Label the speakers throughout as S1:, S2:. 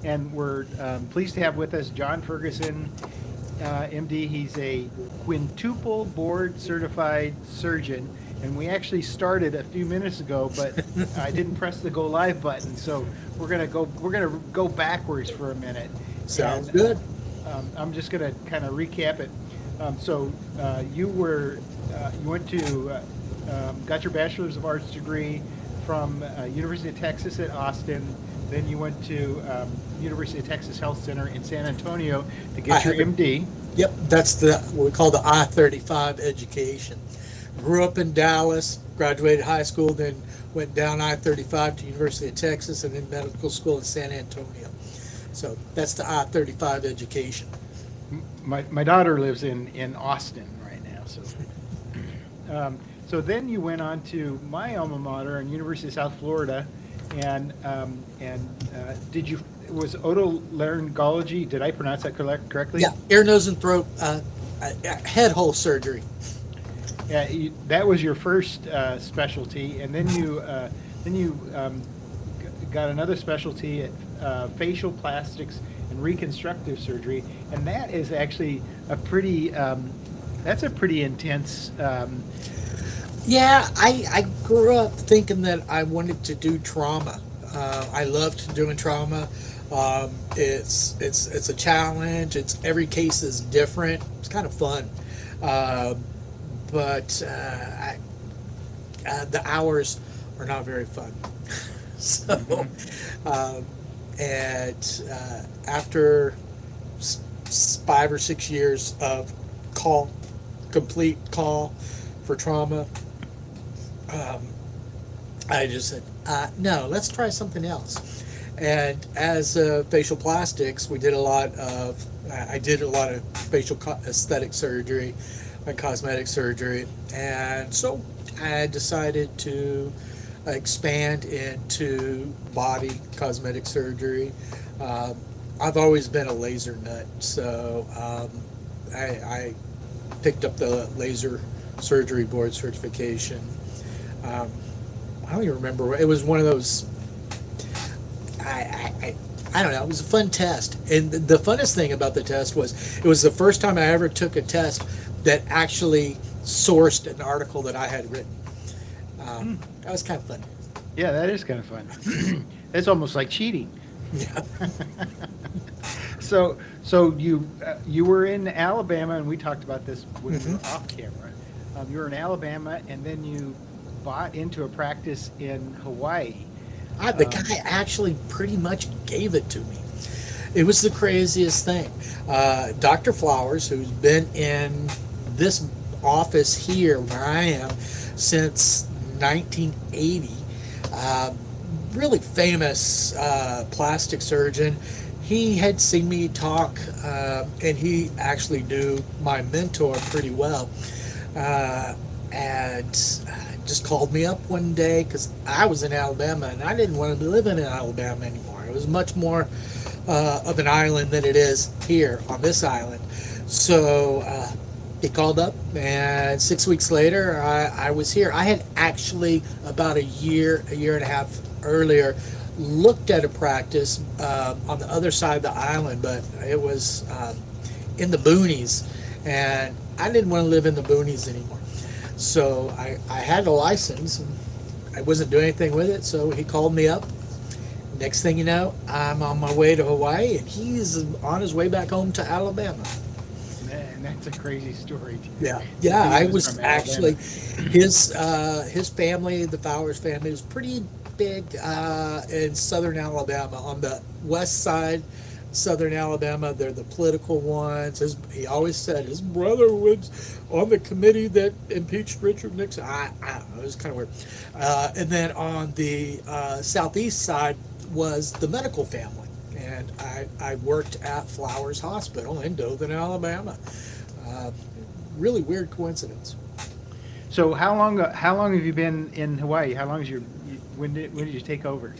S1: and we're pleased to have with us John Ferguson, MD. He's a quintuple board certified surgeon, and we actually started a few minutes ago, but I didn't press the go live button, so we're gonna go backwards for a minute,
S2: Sounds
S1: and
S2: good.
S1: I'm just gonna kind of recap it. You went to got your bachelor's of arts degree from University of Texas at Austin. Then you went to University of Texas Health Center in San Antonio to
S2: I
S1: get your
S2: have it.
S1: MD.
S2: Yep, that's the what we call the I-35 education. Grew up in Dallas, graduated high school, then went down I-35 to University of Texas, and then medical school in San Antonio. So that's the I-35 education.
S1: My daughter lives in Austin right now, so then you went on to my alma mater in University of South Florida, and did you was otolaryngology? Did I pronounce that correctly?
S2: Yeah, ear, nose, and throat, head hole surgery.
S1: Yeah, that was your first specialty, and then you got another specialty at facial plastics and reconstructive surgery, and that is actually a pretty that's a pretty intense.
S2: Yeah, I grew up thinking that I wanted to do trauma. I loved doing trauma. It's a challenge. It's every case is different. It's kind of fun, but the hours are not very fun. So,
S1: Mhm.
S2: um, and after 5 or 6 years of call, complete call for trauma, um, I just said, no, let's try something else. And as facial plastics, I did a lot of aesthetic surgery and cosmetic surgery. And so I decided to expand into body cosmetic surgery. Um, I've always been a laser nut, so I picked up the laser surgery board certification. Um, I don't even remember. It was one of those. I don't know. It was a fun test, and the funnest thing about the test was it was the first time I ever took a test that actually sourced an article that I had written.
S1: Hmm.
S2: That was kind of fun.
S1: Yeah, that is kind of fun. It's almost like cheating.
S2: Yeah.
S1: So you were in Alabama, and we talked about this when we
S2: hmm
S1: were off camera. You were in Alabama, and then you bought into a practice in Hawaii.
S2: The
S1: Um,
S2: guy actually pretty much gave it to me. It was the craziest thing. Dr. Flowers, who's been in this office here where I am since 1980, uh, really famous plastic surgeon. He had seen me talk, and he actually knew my mentor pretty well. Uh, and just called me up one day because I was in Alabama and I didn't want to be living in Alabama anymore. It was much more of an island than it is here on this island. So he called up, and 6 weeks later, I was here. I had actually about a year and a half earlier, looked at a practice on the other side of the island, but it was in the boonies, and I didn't want to live in the boonies anymore. So I had a license, and I wasn't doing anything with it. So he called me up. Next thing you know, I'm on my way to Hawaii, and he's on his way back home to Alabama.
S1: Man, that's a crazy story.
S2: Yeah,
S1: That
S2: yeah.
S1: he
S2: I
S1: was
S2: was
S1: from
S2: actually
S1: Alabama.
S2: his family, the Fowers family, was pretty big in southern Alabama. On the west side, southern Alabama, they're the political ones. He always said his brother was on the committee that impeached Richard Nixon. I don't know. It was kind of weird. And then on the southeast side was the medical family. And I worked at Flowers Hospital in Dothan, Alabama. Uh, Really weird coincidence.
S1: So how long have you been in Hawaii? How long is when did you take over?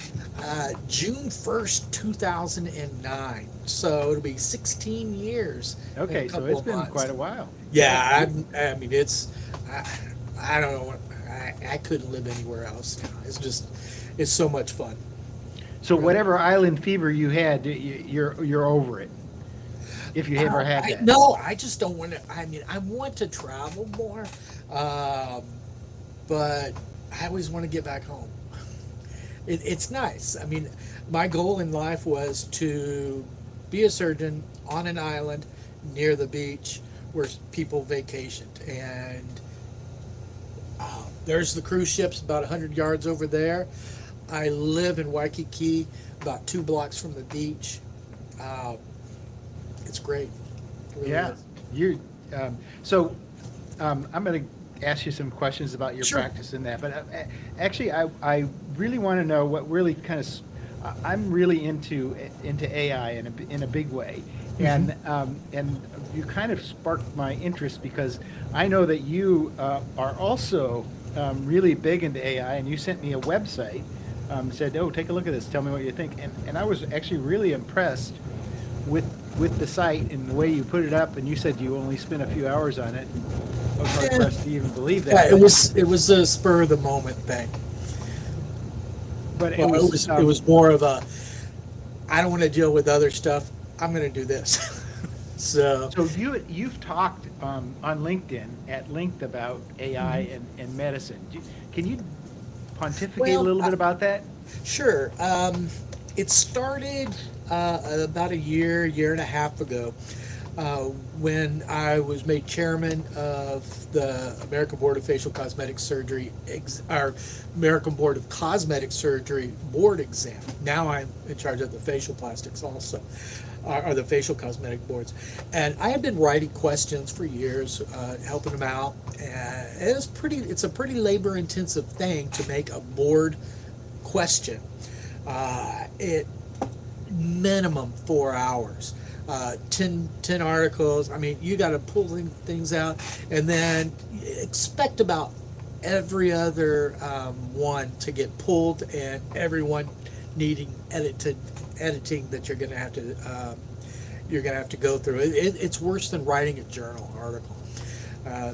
S2: June 1st, 2009. So it'll be 16 years in a
S1: Okay, so
S2: couple
S1: it's
S2: of
S1: been
S2: months.
S1: quite a while.
S2: Yeah, I mean, I, I don't know. I couldn't live anywhere else now. It's so much fun.
S1: So whatever island fever you had, you're over it. If you ever had that.
S2: No, I just don't want to. I mean, I want to travel more, but I always want to get back home. It's nice. I mean, my goal in life was to be a surgeon on an island near the beach where people vacationed. And there's the cruise ships about 100 yards over there. I live in Waikiki, about 2 blocks from the beach. It's great. It really
S1: Yeah.
S2: is.
S1: You. I'm going to ask you some questions about your
S2: Sure.
S1: practice in that. But actually, I really want to know what really kind of. I'm really into AI in a big way, and you kind of sparked my interest because I know that you are also really big into AI, and you sent me a website. Said, "Oh, take a look at this. Tell me what you think." And I was actually really impressed with the site and the way you put it up. And you said you only spent a few hours on it. I was hard pressed to even believe that.
S2: Yeah, it was a spur of the moment thing.
S1: But
S2: Well, it was more of a, I don't want to deal with other stuff. I'm going to do this. So
S1: you've talked on LinkedIn at length about AI and medicine. Can you pontificate a little bit about that?
S2: sure. It started about a year and a half ago, when I was made chairman of the American Board of Facial Cosmetic Surgery, our American Board of Cosmetic Surgery board exam. Now I'm in charge of the facial plastics also, or the facial cosmetic boards. And I had been writing questions for years, helping them out. And it's a pretty labor-intensive thing to make a board question. It minimum 4 hours. 10 articles. I mean, you got to pull things out, and then expect about every other one to get pulled, and everyone needing editing that you're going to have to go through. It's worse than writing a journal article.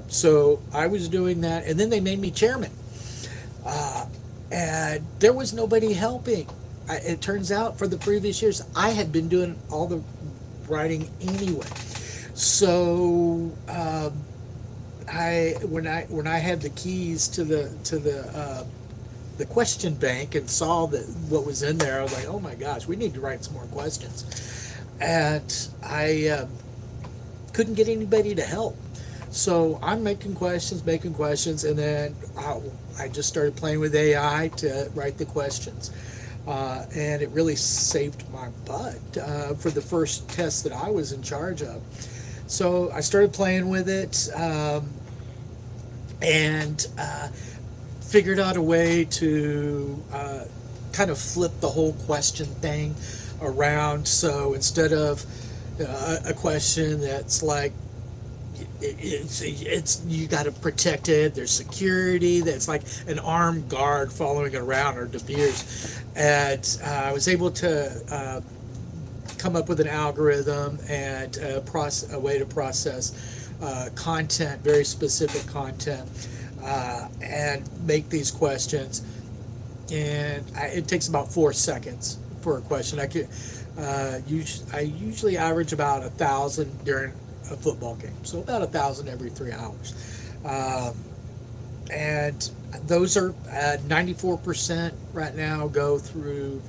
S2: So I was doing that, and then they made me chairman, and there was nobody helping. It turns out for the previous years I had been doing all the writing anyway. So when I had the keys to the question bank and saw what was in there, I was like, oh my gosh, we need to write some more questions. And I couldn't get anybody to help. So I'm making questions, and then I just started playing with AI to write the questions. And it really saved my butt for the first test that I was in charge of. So I started playing with it, and figured out a way to kind of flip the whole question thing around. So instead of a question that's like, it's you got to protect it. There's security. That's like an armed guard following it around, or De Beers. And I was able to come up with an algorithm and a way to process content, very specific content, and make these questions. And it takes about 4 seconds for a question. I usually average about 1,000 during a football game, so about 1,000 every 3 hours, and those are 94% right now go through.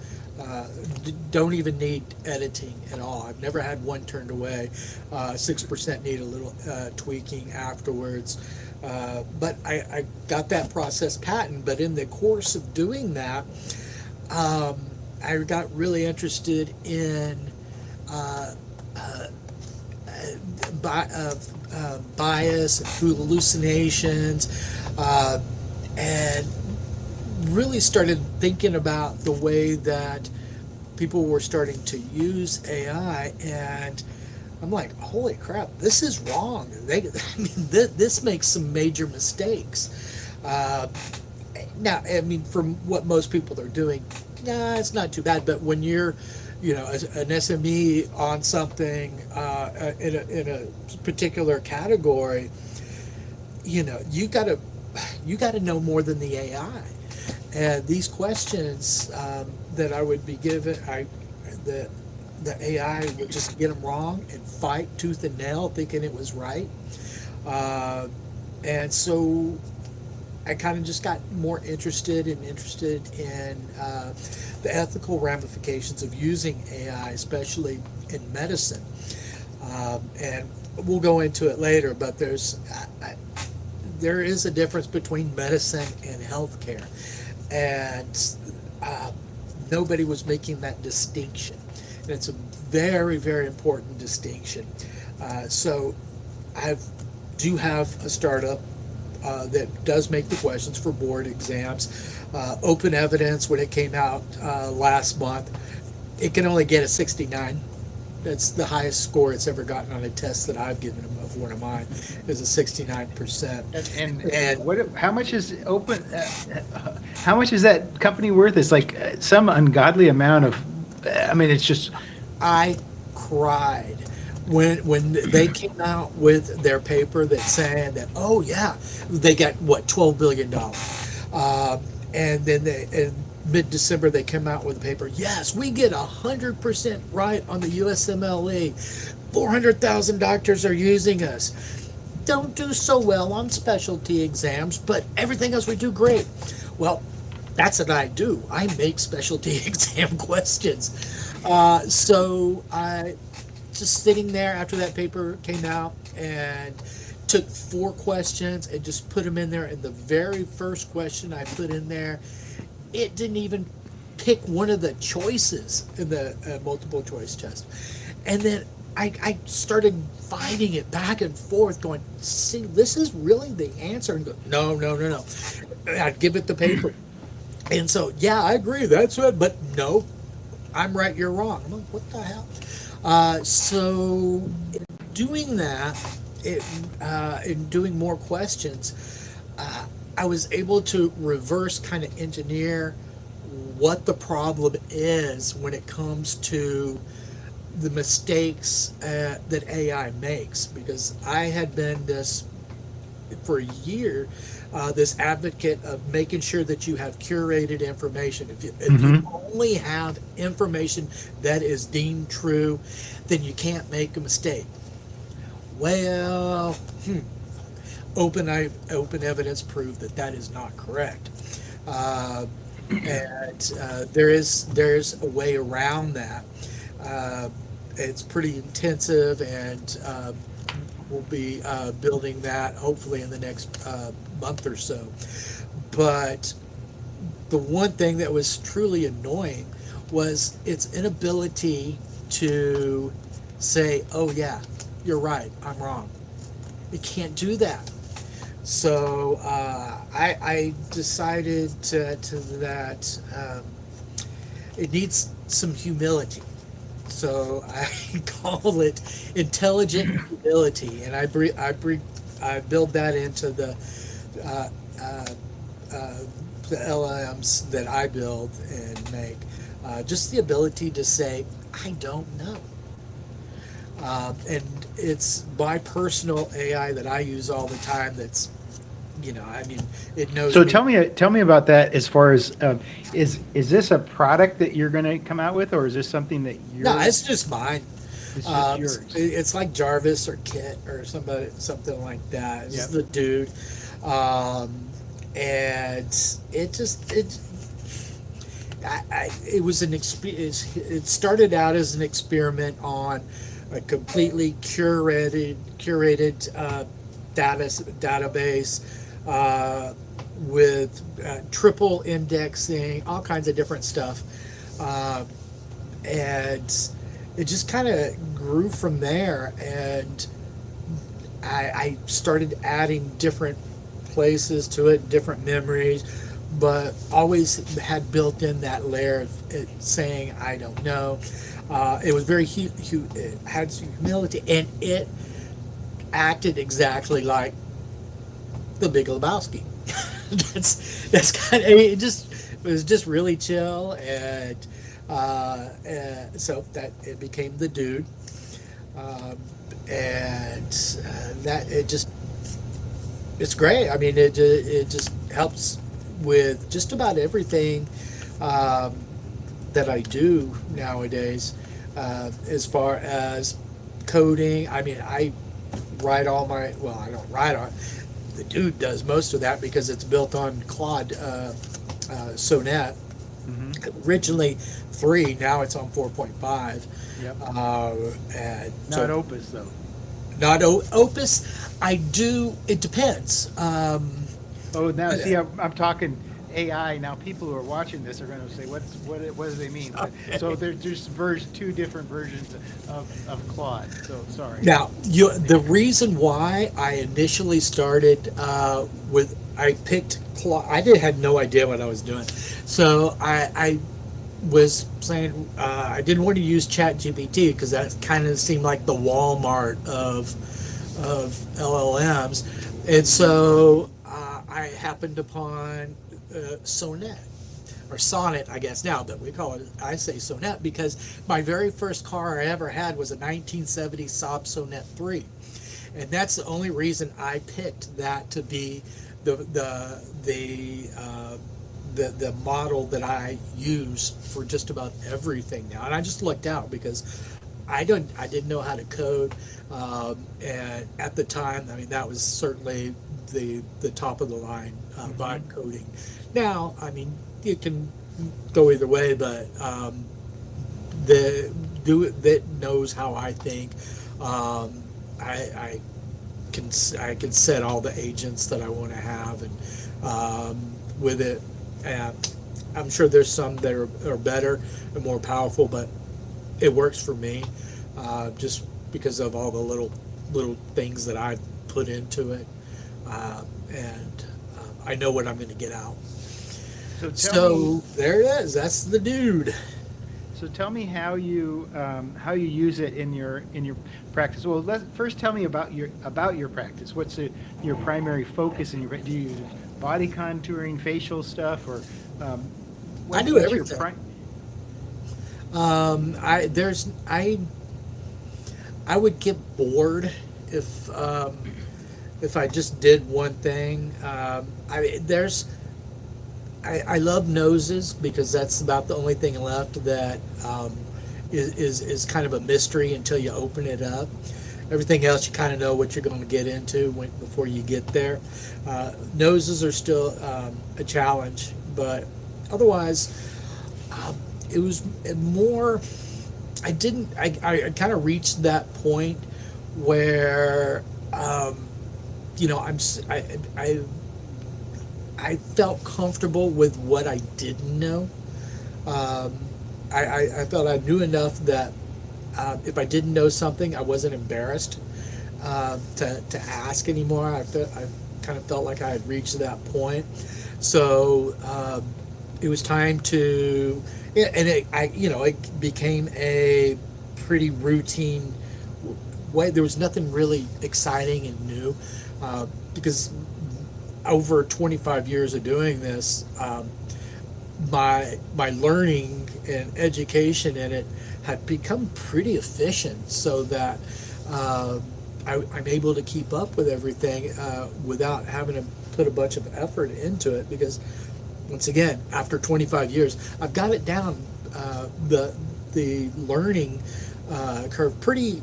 S2: Don't even need editing at all. I've never had one turned away. 6% need a little tweaking afterwards, but I got that process patent. But in the course of doing that, I got really interested in bias and hallucinations, and really started thinking about the way that people were starting to use AI, and I'm like, holy crap, this is wrong. This makes some major mistakes. Now, I mean, from what most people are doing, it's not too bad. But when you're an SME on something in a particular category, you gotta know more than the AI. And these questions that I would be given, the AI would just get them wrong and fight tooth and nail, thinking it was right. And so I kind of just got more interested in the ethical ramifications of using AI, especially in medicine. And we'll go into it later, but there is a difference between medicine and healthcare, and nobody was making that distinction. And it's a very, very important distinction. So I do have a startup that does make the questions for board exams. Open Evidence, when it came out last month, it can only get a 69. That's the highest score it's ever gotten on a test that I've given them of one of mine, is a 69%.
S1: And what? How much is Open? How much is that company worth? It's like some ungodly amount of. I mean, it's just.
S2: I cried when they came out with their paper that saying that, oh yeah, they got what, $12 billion, and then in mid-December they came out with a paper. Yes, we get 100% right on the USMLE. 400,000 doctors are using us. Don't do so well on specialty exams, but everything else we do great. Well, that's what I do. I make specialty exam questions. So I just sitting there after that paper came out and took 4 questions and just put them in there. And the very first question I put in there, it didn't even pick one of the choices in the multiple choice test. And then I started fighting it back and forth, going, see, this is really the answer. And go, no. I'd give it the paper. And so, yeah, I agree, that's it. But no, I'm right, you're wrong. I'm like, what the hell? So in doing that, in doing more questions, I was able to reverse kind of engineer what the problem is when it comes to the mistakes that AI makes. Because I had been for a year, this advocate of making sure that you have curated information. If you only have information that is deemed true, then you can't make a mistake. Well, open evidence proved that is not correct, and there's a way around that. It's pretty intensive, and we'll be building that hopefully in the next month or so. But the one thing that was truly annoying was its inability to say, oh yeah, you're right, I'm wrong. It can't do that. So I decided that it needs some humility. So I call it intelligent humility, and I build that into the LLMs that I build and make. Just the ability to say, I don't know. And it's my personal AI that I use all the time. That's, it knows.
S1: So tell me about that. As far as is this a product that you're going to come out with, or is this something that you're?
S2: No, it's just mine.
S1: It's just yours.
S2: It's like Jarvis or Kit or something like that. It's the dude, and it was an experience. It started out as an experiment on a completely curated database with triple indexing, all kinds of different stuff, and it just kind of grew from there. And I started adding different places to it, different memories, but always had built in that layer of it saying I don't know. It was very it had some humility, and it acted exactly like the Big Lebowski. that's kind of, it was just really chill, and so that it became the dude, and that it's great. I mean, it just helps with just about everything that I do nowadays, as far as coding. I mean, I write all my, well, I don't write on, the dude does most of that because it's built on Claude Sonnet. Originally 3, now it's on 4.5.
S1: Yep.
S2: And
S1: Not
S2: so,
S1: Opus though.
S2: not Opus. I do. It depends.
S1: Oh, now see, I'm talking AI. Now people who are watching this are going to say, what do they mean? So there's just two different versions of Claude. So sorry.
S2: Now, the reason why I initially started with, I picked Claude. Had no idea what I was doing, so I was saying I didn't want to use ChatGPT because that kind of seemed like the Walmart of LLMs, and so I happened upon Sonnet, or Sonnet, I guess now that we call it. I say Sonnet because my very first car I ever had was a 1970 Saab Sonnet 3, and that's the only reason I picked that to be the model that I use for just about everything now. And I just lucked out because I didn't know how to code, and at the time, I mean, that was certainly the top of the line vibe coding. Now, I mean, it can go either way, but that knows how I think. I can set all the agents that I want to have, and with it, and I'm sure there's some that are better and more powerful, but it works for me, just because of all the little things that I put into it, and I know what I'm going to get out. So there it is. That's the dude.
S1: So tell me how you use it in your practice. Well, first tell me about your practice. What's your primary focus in your? Do you use body contouring, facial stuff, or
S2: I do everything. I would get bored if I just did one thing. I love noses because that's about the only thing left that is kind of a mystery until you open it up. Everything else you kind of know what you're going to get into before you get there. Noses are still a challenge, but otherwise, it was more. I kind of reached that point where I felt comfortable with what I didn't know. I felt I knew enough that if I didn't know something, I wasn't embarrassed to ask anymore. I kind of felt like I had reached that point. So it was time to, and it became a pretty routine way. There was nothing really exciting and new because over 25 years of doing this, my learning and education in it had become pretty efficient, so that I'm able to keep up with everything without having to put a bunch of effort into it. Because once again, after 25 years, I've got it down, the learning curve pretty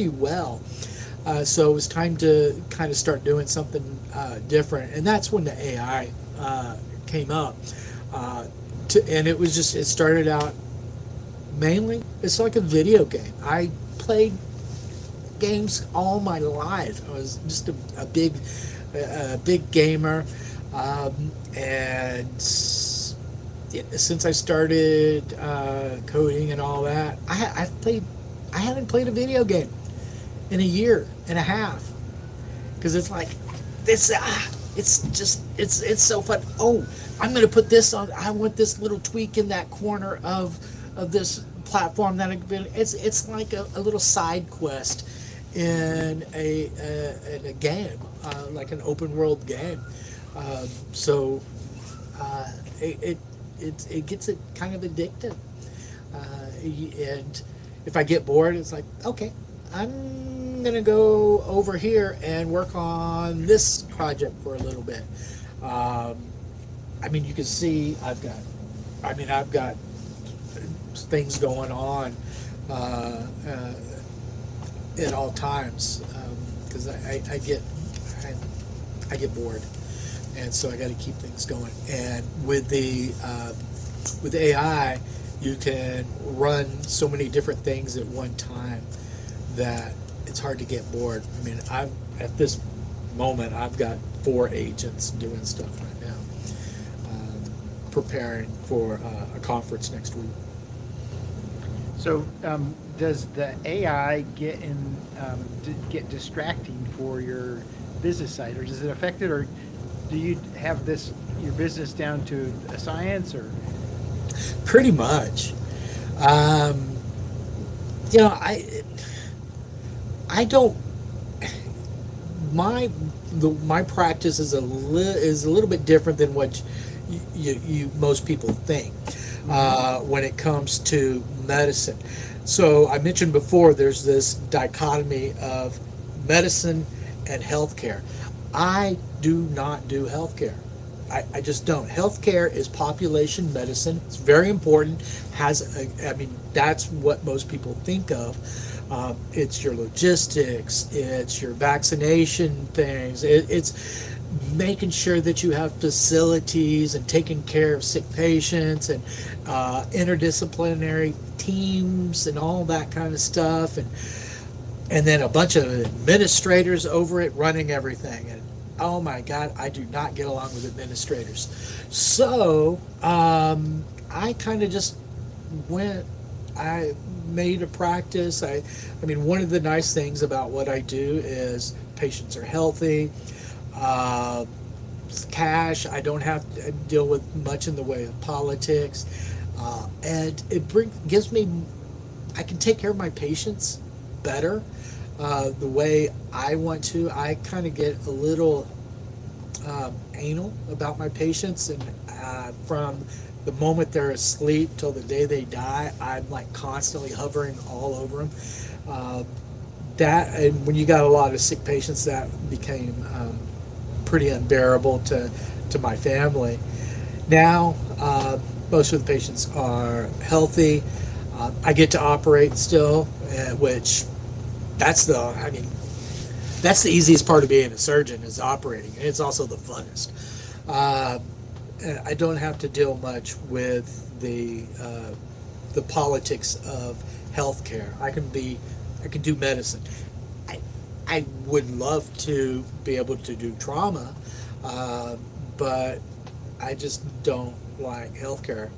S2: well. So it was time to kind of start doing something different, and that's when the AI came up. And it started out mainly, it's like a video game. I played games all my life. I was just a big gamer, and since I started coding and all that, I haven't played a video game in a year and a half, because it's like it's so fun. Oh, I'm gonna put this on. I want this little tweak in that corner of this platform that I've been. It's like a little side quest in a game, like an open world game. So it gets it kind of addictive, and if I get bored, it's like, okay, I'm gonna go over here and work on this project for a little bit. I mean, you can see I've got things going on at all times because I get bored, and so I got to keep things going. And with AI, you can run so many different things at one time that it's hard to get bored. I mean, at this moment I've got 4 agents doing stuff right now, preparing for a conference next week.
S1: So, does the AI get distracting for your business side, or does it affect it, or do you have your business down to a science, or?
S2: Pretty much. You know, I don't. My practice is a little bit different than what you most people think when it comes to medicine. So I mentioned before, there's this dichotomy of medicine and healthcare. I do not do healthcare. I just don't. Healthcare is population medicine. It's very important. That's what most people think of. It's your logistics. It's your vaccination things. It's making sure that you have facilities and taking care of sick patients and interdisciplinary teams and all that kind of stuff. And then a bunch of administrators over it running everything. And oh my God, I do not get along with administrators. So I kind of just I made a practice. I mean, one of the nice things about what I do is patients are healthy. Cash, I don't have to deal with much in the way of politics. And it gives me, I can take care of my patients better the way I want to. I kind of get a little anal about my patients, and from the moment they're asleep till the day they die, I'm like constantly hovering all over them. And when you got a lot of sick patients, that became pretty unbearable to my family. Now, most of the patients are healthy. I get to operate still, which that's the easiest part of being a surgeon, is operating, and it's also the funnest. I don't have to deal much with the politics of healthcare. I can do medicine. I would love to be able to do trauma, but I just don't like healthcare.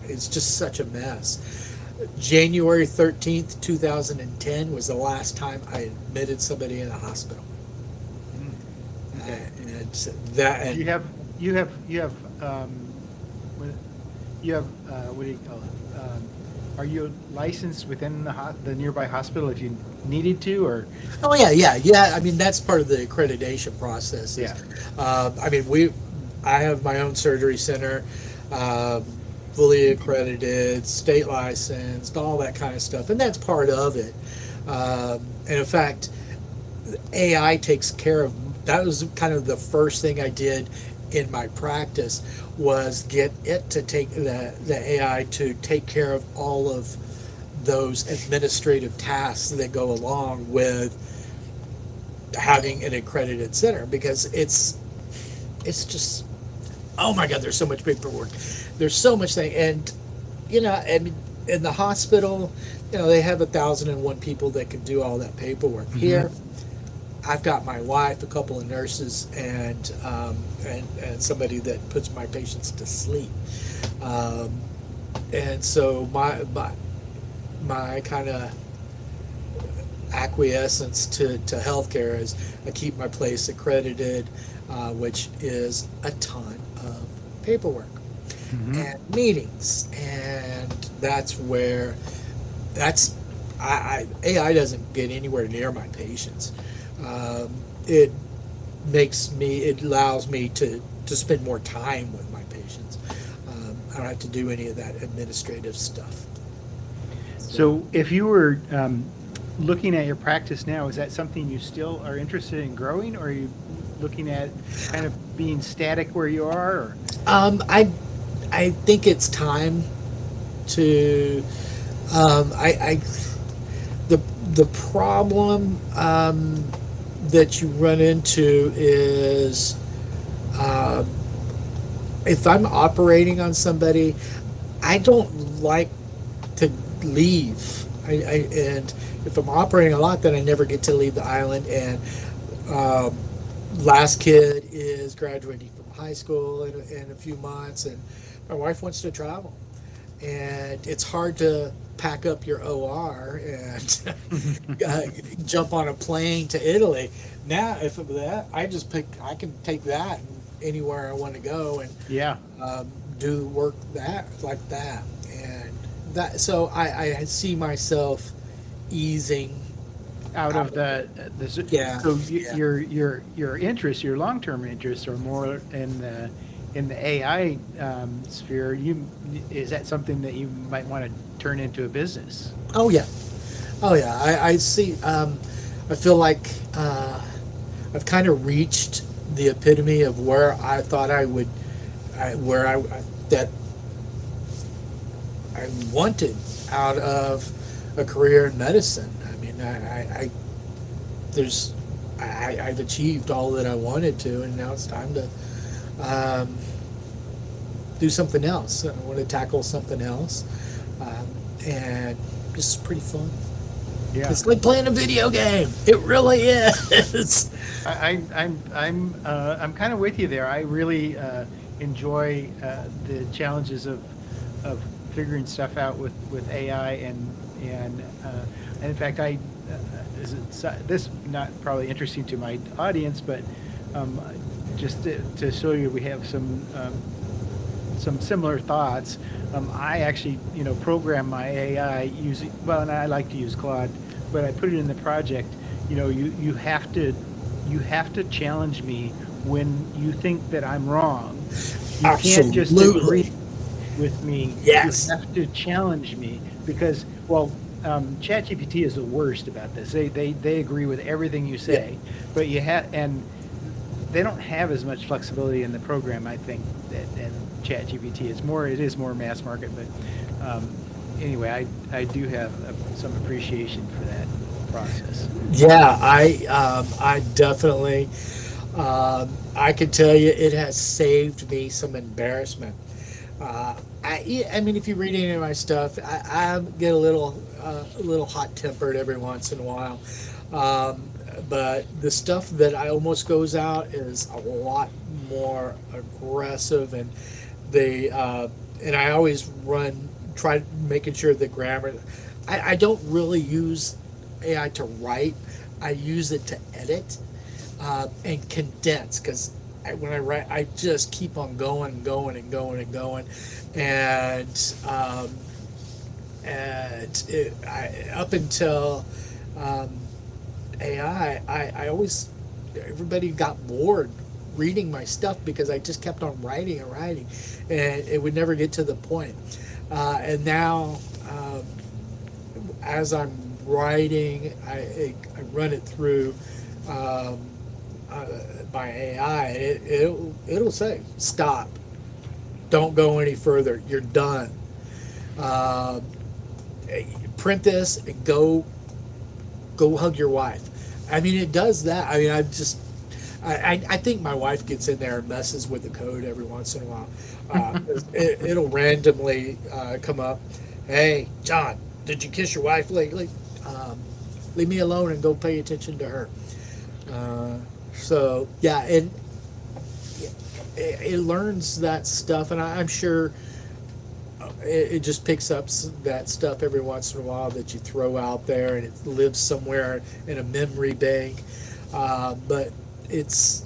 S2: It's just such a mess. January 13th, 2010 was the last time I admitted somebody in a hospital.
S1: Okay.
S2: And that. And
S1: you have what do you call it? Are you licensed within the nearby hospital if you needed to, or?
S2: Oh yeah. I mean, that's part of the accreditation process.
S1: Yeah.
S2: I have my own surgery center, fully accredited, state licensed, all that kind of stuff, and that's part of it. And in fact, AI takes care of. That was kind of the first thing I did in my practice, was get it to take the AI to take care of all of those administrative tasks that go along with having an accredited center, because it's just, oh my God, there's so much paperwork, there's so much thing. And I mean, in the hospital, they have 1,001 people that can do all that paperwork. Mm-hmm. Here I've got my wife, a couple of nurses, and somebody that puts my patients to sleep. And so my kind of acquiescence to healthcare is I keep my place accredited, which is a ton of paperwork. Mm-hmm. and meetings, and that's where AI doesn't get anywhere near my patients. It allows me to spend more time with my patients. I don't have to do any of that administrative stuff.
S1: So if you were looking at your practice now, is that something you still are interested in growing, or are you looking at kind of being static where you are? Or?
S2: I think it's time to I the problem that you run into is if I'm operating on somebody, I don't like to leave. And if I'm operating a lot, then I never get to leave the island. And last kid is graduating from high school in a few months, and my wife wants to travel. And it's hard to pack up your OR and jump on a plane to Italy. Now, if that, I can take that anywhere I want to go and do work like that. And that, so I see myself easing
S1: out of the
S2: yeah.
S1: So
S2: Yeah.
S1: your interests, your long-term interests, are more in the AI sphere. Is that something that you might want to turn into a business?
S2: Oh yeah, I see. I feel like I've kind of reached the epitome of where I thought I would, that I wanted out of a career in medicine. I mean, I've achieved all that I wanted to, and now it's time to do something else. I want to tackle something else, and this is pretty fun.
S1: Yeah,
S2: it's like playing a video game. It really is.
S1: I'm kind of with you there. I really enjoy the challenges of figuring stuff out with AI and in fact this not probably interesting to my audience, but just to show you we have some similar thoughts. I actually program my AI using, well, and I like to use Claude, but I put it in the project. You have to challenge me when you think that I'm wrong. You can't just agree with me.
S2: Yes.
S1: You have to challenge me because, well, ChatGPT is the worst about this. They agree with everything you say, but and they don't have as much flexibility in the program, I think, than ChatGPT. It is more mass market, but anyway, I do have some appreciation for that process.
S2: Yeah, I definitely. I can tell you, it has saved me some embarrassment. I mean, if you read any of my stuff, I get a little hot tempered every once in a while. But the stuff that I almost goes out is a lot more aggressive, and and I always try making sure the grammar. I don't really use AI to write. I use it to edit and condense, because when I write, I just keep on going and going and going and going, and up until AI, I always, everybody got bored reading my stuff because I just kept on writing and writing, and it would never get to the point. And now, as I'm writing, I run it through by AI. It'll say, stop, don't go any further, you're done. Print this and go hug your wife. I mean, it does that. I mean, I think my wife gets in there and messes with the code every once in a while. It'll randomly come up, hey, John, did you kiss your wife lately? Leave me alone and go pay attention to her. So, yeah, and it learns that stuff, and I'm sure it just picks up that stuff every once in a while that you throw out there, and it lives somewhere in a memory bank. But it's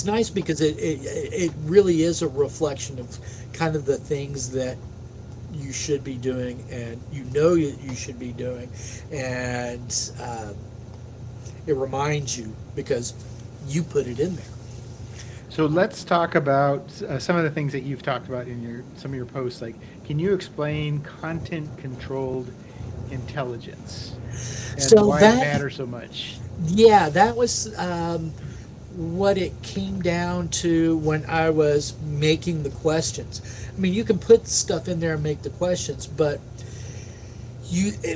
S2: nice because it really is a reflection of kind of the things that you should be doing, and you should be doing, and it reminds you because you put it in there.
S1: So let's talk about some of the things that you've talked about in some of your posts. Like, can you explain content-controlled intelligence and why it matters so much?
S2: Yeah, that was what it came down to when I was making the questions. I mean, you can put stuff in there and make the questions, but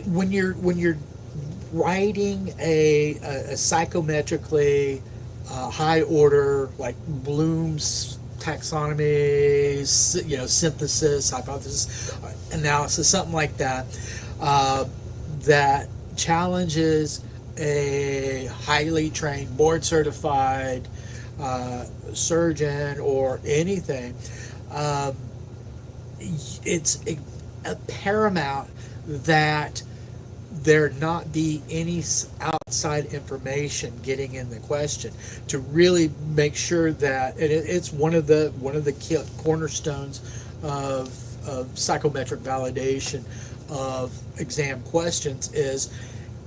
S2: when you're writing a psychometrically high order, like Bloom's taxonomy, synthesis, hypothesis, analysis, something like that, that challenges a highly trained, board certified surgeon or anything, it's a paramount that there not be any outside information getting in the question, to really make sure that it's one of the cornerstones of psychometric validation of exam questions is,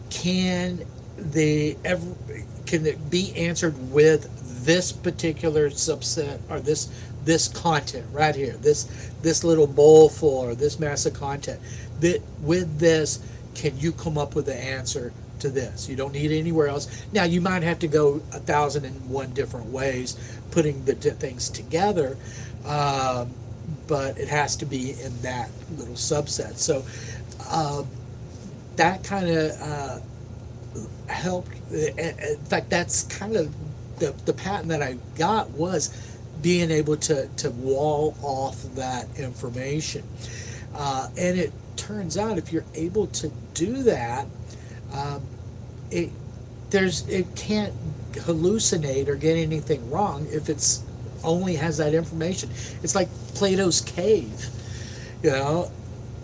S2: can it be answered with this particular subset, or this content right here, this little bowl full, or this mass of content, that with this, can you come up with the answer to this? You don't need it anywhere else. Now, you might have to go 1,001 different ways putting the things together, but it has to be in that little subset. So that kind of helped. In fact, that's kind of the patent that I got, was being able to wall off that information. And it turns out, if you're able to do that, it can't hallucinate or get anything wrong if it's only has that information. It's like Plato's cave,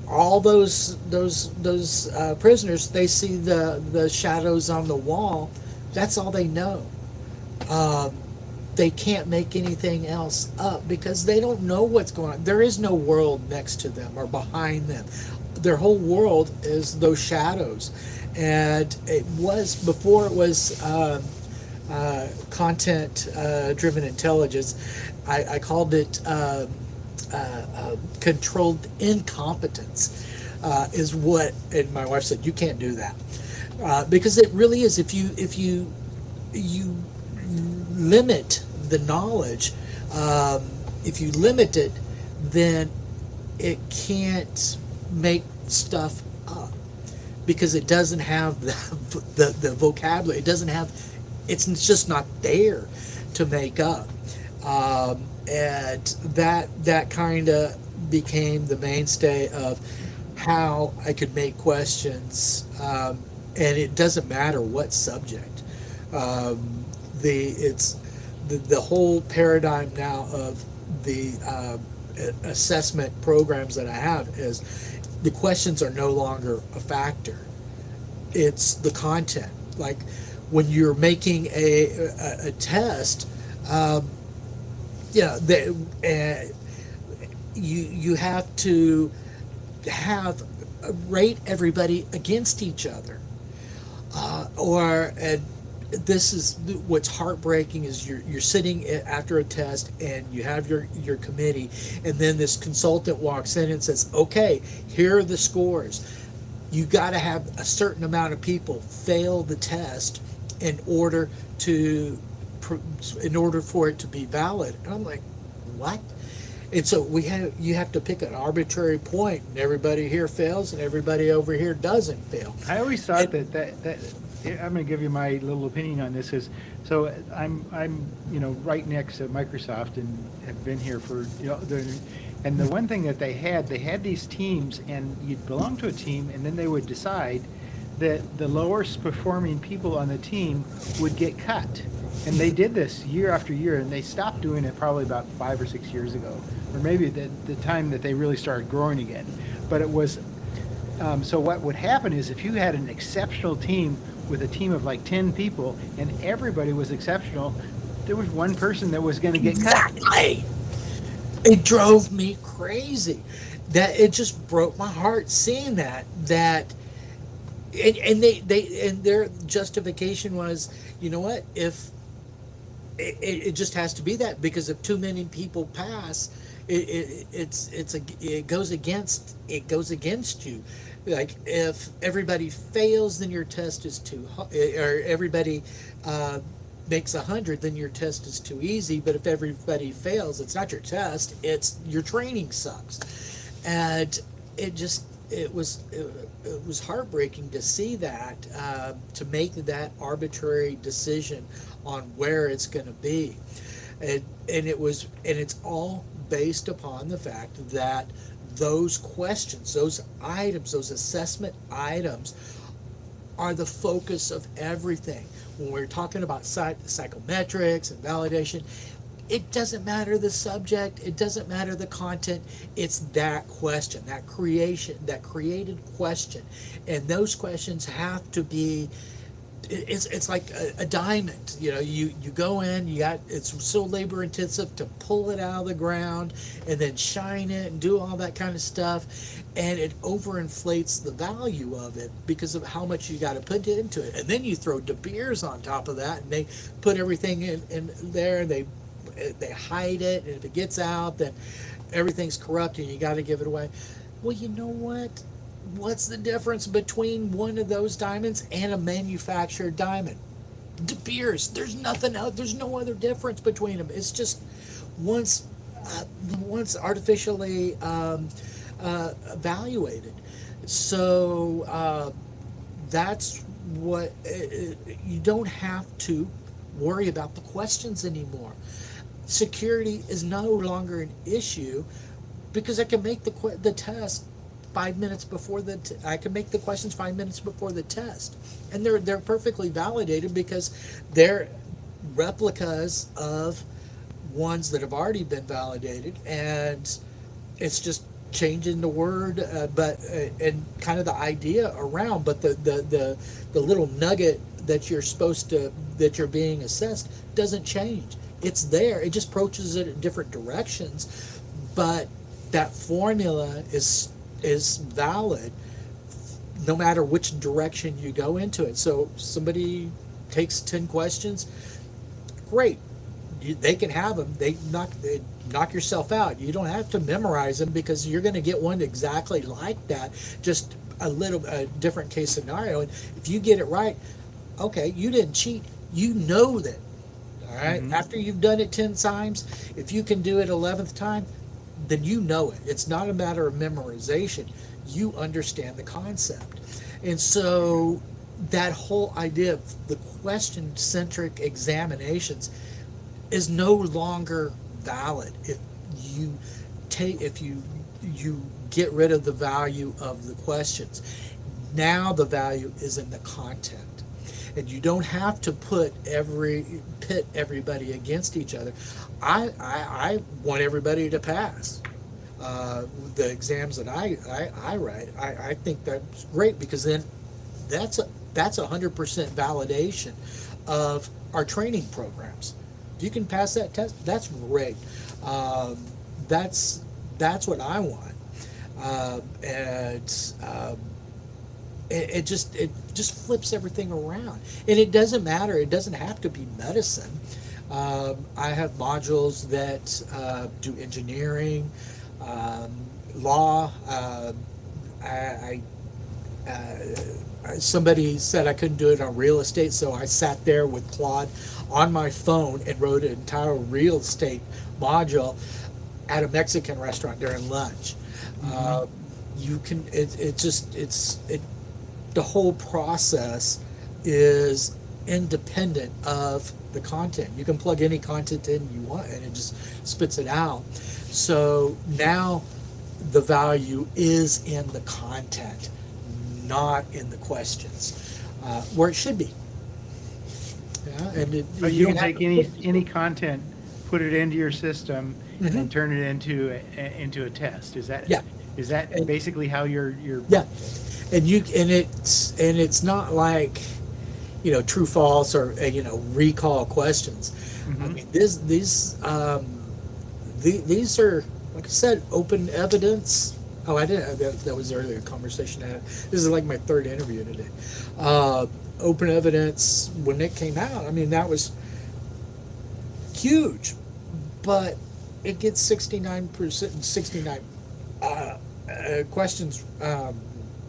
S2: all those prisoners, they see the shadows on the wall. That's all they know. They can't make anything else up because they don't know what's going on. There is no world next to them or behind them. Their whole world is those shadows. And it was, before it was content driven intelligence, I called it controlled incompetence, is what, and my wife said, you can't do that. Because it really is, if you limit the knowledge, if you limit it, then it can't make stuff up, because it doesn't have the vocabulary. It doesn't have, it's just not there to make up. And that kind of became the mainstay of how I could make questions, and it doesn't matter what subject. It's the whole paradigm now of the assessment programs that I have is, the questions are no longer a factor. It's the content. Like when you're making a test, you have to rate everybody against each other, and this is what's heartbreaking, is you're sitting after a test and you have your committee, and then this consultant walks in and says, okay, here are the scores. You got to have a certain amount of people fail the test in order for it to be valid. And I'm like, what? And so you have to pick an arbitrary point, and everybody here fails and everybody over here doesn't fail.
S1: I always thought that I'm going to give you my little opinion on this. Is so I'm right next to Microsoft and have been here for and the one thing that they had these teams, and you'd belong to a team, and then they would decide that the lowest performing people on the team would get cut. And they did this year after year, and they stopped doing it probably about 5 or 6 years ago, or maybe the time that they really started growing again. But it was so what would happen is, if you had an exceptional team with a team of like 10 people and everybody was exceptional, there was one person that was going to get cut.
S2: Exactly. It drove me crazy. That it just broke my heart seeing that and their justification was, you know what, if it just has to be that, because if too many people pass, it goes against you. Like if everybody fails, then your test is too hard, or everybody makes 100, then your test is too easy. But if everybody fails, it's not your test, it's your training sucks. And it was heartbreaking to see that, to make that arbitrary decision on where it's going to be. And it's all based upon the fact that those questions, those items, those assessment items are the focus of everything. When we're talking about psychometrics and validation, it doesn't matter the subject, it doesn't matter the content, it's that question, that created question. And those questions have to be, it's like a diamond. You go in, it's so labor intensive to pull it out of the ground and then shine it and do all that kind of stuff, and it overinflates the value of it because of how much you got to put into it. And then you throw De Beers on top of that, and they put everything in there, and they hide it, and if it gets out, then everything's corrupt and you got to give it away. Well, you know what? What's the difference between one of those diamonds and a manufactured diamond? De Beers. There's nothing else. There's no other difference between them. It's just once artificially evaluated. So that's what you don't have to worry about the questions anymore. Security is no longer an issue because I can make the test 5 minutes before I can make the questions 5 minutes before the test, and they're perfectly validated because they're replicas of ones that have already been validated, and it's just changing the word, and kind of the idea around, but the little nugget that you're being assessed doesn't change. It's there. It just approaches it in different directions, but that formula is valid no matter which direction you go into it. So somebody takes 10 questions, great. They can have them. They knock yourself out. You don't have to memorize them because you're going to get one exactly like that, just a different case scenario. And if you get it right, okay, you didn't cheat. You know that. All right. Mm-hmm. After you've done it 10 times, if you can do it 11th time, then you know it. It's not a matter of memorization. You understand the concept. And so that whole idea of the question-centric examinations is no longer valid if you get rid of the value of the questions. Now the value is in the content. And you don't have to pit everybody against each other. I want everybody to pass the exams that I write. I think that's great because then that's 100% validation of our training programs. If you can pass that test, that's great. That's what I want, It just flips everything around, and it doesn't matter. It doesn't have to be medicine. I have modules that do engineering, law. Somebody said I couldn't do it on real estate, so I sat there with Claude on my phone and wrote an entire real estate module at a Mexican restaurant during lunch. Mm-hmm. You can. The whole process is independent of the content. You can plug any content in you want and it just spits it out. So now the value is in the content, not in the questions, where it should be. Yeah, and
S1: but you can take any content, put it into your system, mm-hmm. and turn it into a test. Is that basically how you're
S2: yeah. And it's not like, true false or recall questions. Mm-hmm. I mean these are, like I said, open evidence. Oh, I didn't. That was the earlier conversation I had. This is like my third interview today. Open evidence, when it came out, I mean, that was huge, but it gets 69 questions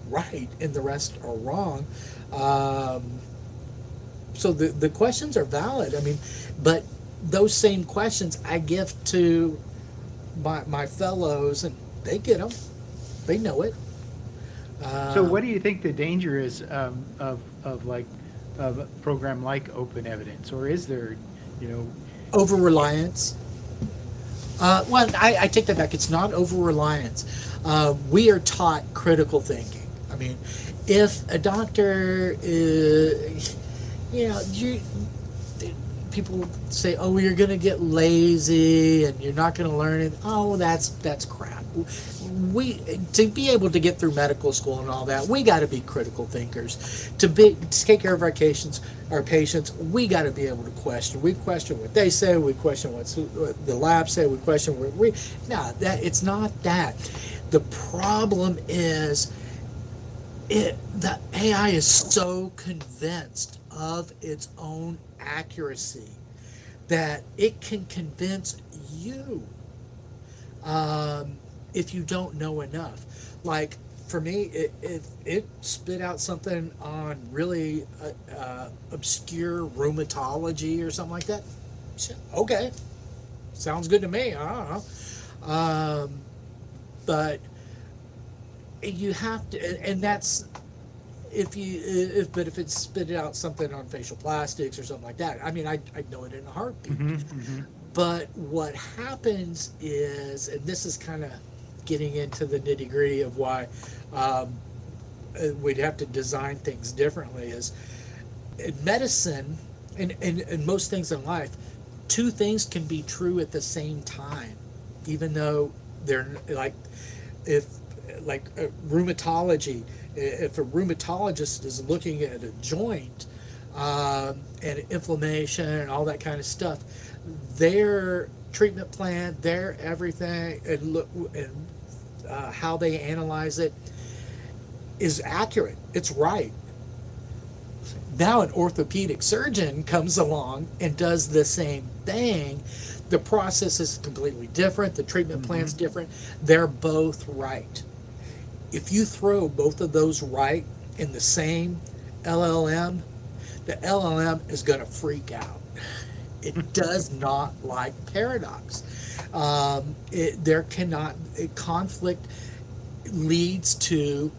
S2: right, and the rest are wrong. so the questions are valid. I mean, but those same questions I give to my fellows, and they get them. They know it.
S1: So what do you think the danger is of like of a program like Open Evidence, or is there, you know?
S2: Over reliance. Well, I take that back. It's not over reliance. We are taught critical thinking. I mean, if a doctor, people say, "Oh, you're going to get lazy and you're not going to learn it." Oh, that's crap. We, to be able to get through medical school and all that, we got to be critical thinkers. To take care of our patients, we got to be able to question. We question what they say. We question what the lab say. We question what we. No, it's not that. The problem is, the AI is so convinced of its own accuracy that it can convince you if you don't know enough. Like for me, if it spit out something on really obscure rheumatology or something like that, okay, sounds good to me. I don't know, but you have to, and that's if it spit out something on facial plastics or something like that, I mean, I'd know it in a heartbeat. But what happens is, and this is kind of getting into the nitty gritty of why we'd have to design things differently, is in medicine and most things in life, two things can be true at the same time, even though they're like, rheumatology, if a rheumatologist is looking at a joint and inflammation and all that kind of stuff, their treatment plan, their everything, and how they analyze it is accurate. It's right. Now an orthopedic surgeon comes along and does the same thing. The process is completely different. The treatment plan's different. They're both right. If you throw both of those right in the same LLM, the LLM is going to freak out. It does not like paradox. Conflict leads to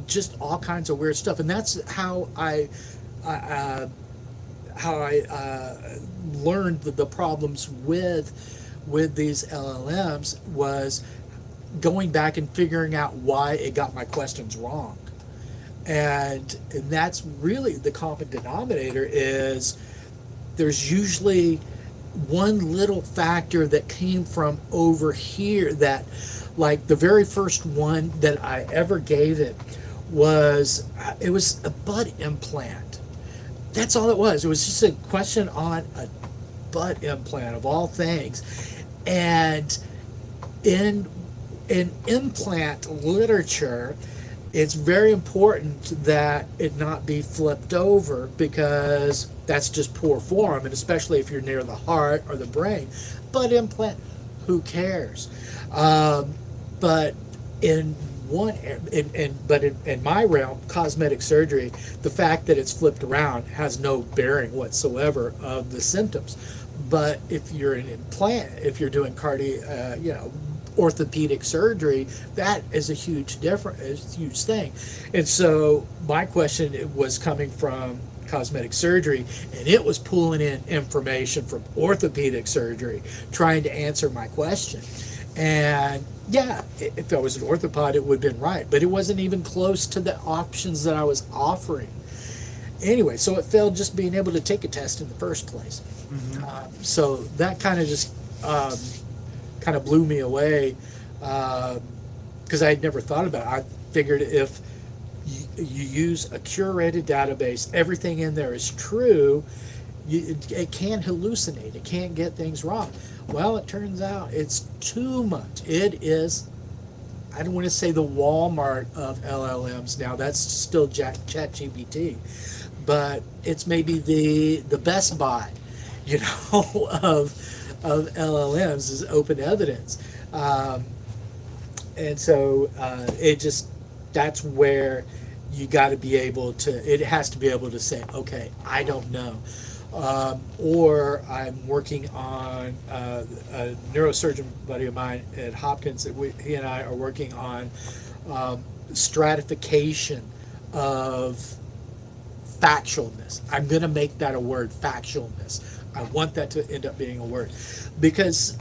S2: just all kinds of weird stuff, and that's how I learned the problems with these LLMs was going back and figuring out why it got my questions wrong. And that's really the common denominator, is there's usually one little factor that came from over here, that, like, the very first one that I ever gave it was a butt implant. That's all it was. It was just a question on a butt implant of all things. And in implant literature, it's very important that it not be flipped over, because that's just poor form, and especially if you're near the heart or the brain. Butt implant, who cares? But in my realm, cosmetic surgery, the fact that it's flipped around has no bearing whatsoever of the symptoms. But if you're an implant, if you're doing orthopedic surgery, that is a huge thing. And so my question was coming from cosmetic surgery, and it was pulling in information from orthopedic surgery, trying to answer my question. And yeah, if I was an orthopod, it would have been right, but it wasn't even close to the options that I was offering. Anyway, so it failed just being able to take a test in the first place. So that kind of just kind of blew me away, because I had never thought about it. I figured if you use a curated database, everything in there is true, it can't hallucinate, it can't get things wrong. Well, it turns out it's too much. It is, I don't want to say the Walmart of LLMs now, that's still ChatGPT, but it's maybe the Best Buy, of LLMs is Open Evidence. And so that's where you got to be able to. It has to be able to say, okay, I don't know. Or I'm working on a neurosurgeon buddy of mine at Hopkins. He and I are working on stratification of factualness. I'm going to make that a word, factualness. I want that to end up being a word, because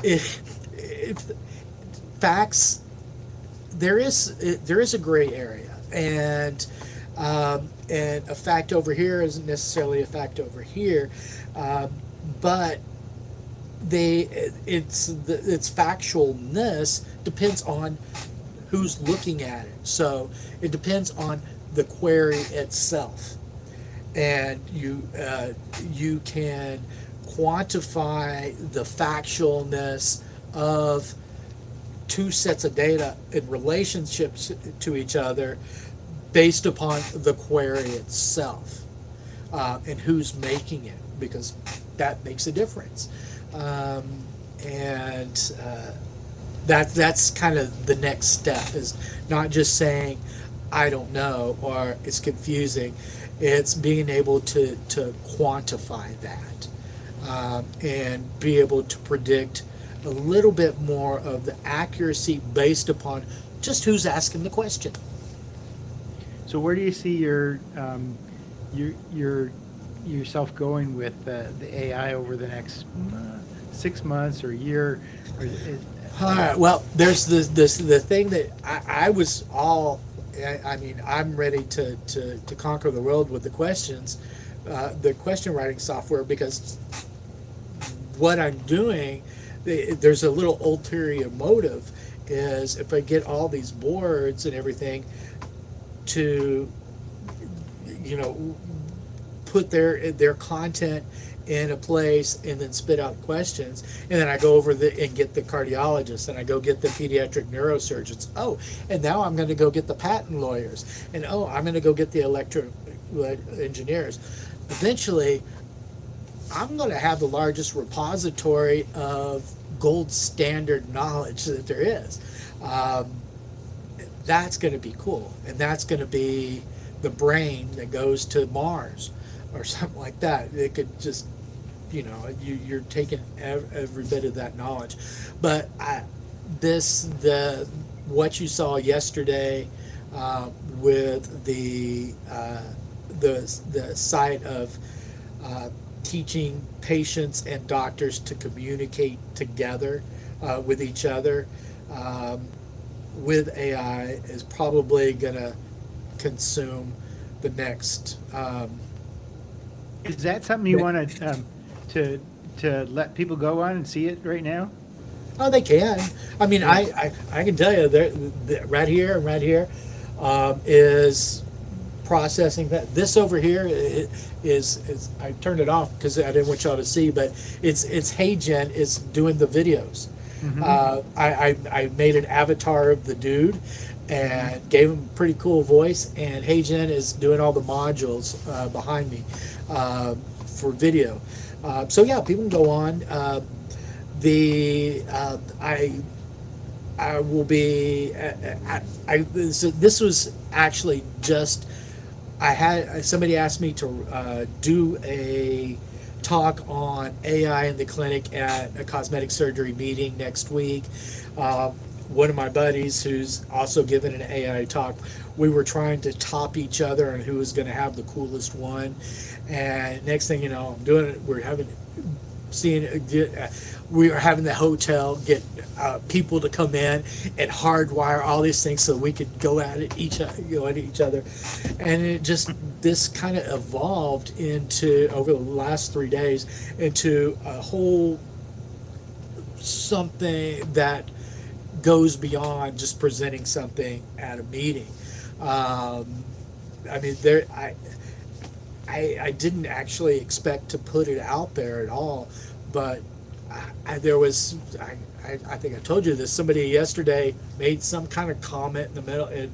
S2: facts, there is a gray area, and a fact over here isn't necessarily a fact over here, but its factualness depends on who's looking at it. So it depends on the query itself, and you can quantify the factualness of two sets of data in relationships to each other based upon the query itself, and who's making it, because that makes a difference. That's kind of the next step, is not just saying I don't know or it's confusing. It's being able to quantify that, and be able to predict a little bit more of the accuracy based upon just who's asking the question.
S1: So where do you see yourself going with the AI over the next 6 months or year?
S2: All right. Well, there's the thing that I was all. I mean, I'm ready to conquer the world with the questions, the question writing software, because what I'm doing, there's a little ulterior motive, is if I get all these boards and everything to, put their content in a place and then spit out questions, and then I go over and get the cardiologists, and I go get the pediatric neurosurgeons. Oh, and now I'm going to go get the patent lawyers, and I'm going to go get the electrical engineers. Eventually, I'm going to have the largest repository of gold standard knowledge that there is. That's going to be cool, and that's going to be the brain that goes to Mars or something like that. It could just, you're taking every bit of that knowledge. But what you saw yesterday with the site of teaching patients and doctors to communicate together with each other with AI is probably going to consume the next.
S1: Is that something you want to let people go on and see it right now?
S2: Oh, they can. I mean, I can tell you that right here and right here is processing that. This over here is I turned it off because I didn't want y'all to see, but it's HeyGen is doing the videos. Mm-hmm. I made an avatar of the dude and gave him a pretty cool voice, and HeyGen is doing all the modules behind me for video. So yeah, people can go on. I will be. This was actually just. I had somebody asked me to do a talk on AI in the clinic at a cosmetic surgery meeting next week. One of my buddies, who's also given an AI talk, we were trying to top each other on who was going to have the coolest one. And next thing you know, I'm doing it. We are having the hotel get people to come in and hardwire all these things so we could go at each other, and it just this kind of evolved into, over the last 3 days, into a whole something that goes beyond just presenting something at a meeting. I mean, I didn't actually expect to put it out there at all, but I think I told you this. Somebody yesterday made some kind of comment in the middle in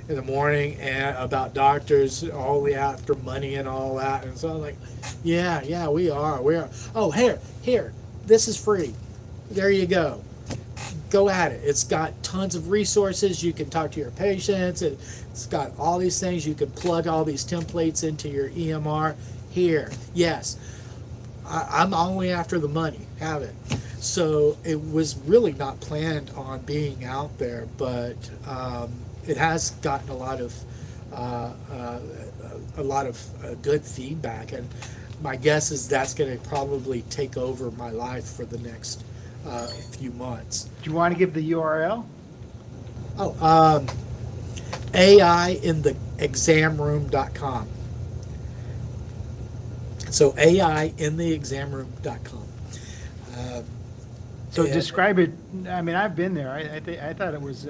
S2: the morning and about doctors only after money and all that, and so I'm like, yeah, we are. Oh, here, this is free. There you go. go at it. It's got tons of resources. You can talk to your patients. It's got all these things. You can plug all these templates into your EMR. Here, yes, I'm only after the money. Have it. So it was really not planned on being out there, but it has gotten a lot of good feedback, and my guess is that's going to probably take over my life for the next few months.
S1: Do you want to give the URL?
S2: Oh, AIintheexamroom.com. So AIintheexamroom.com.
S1: So describe it. I mean, I've been there. I thought it was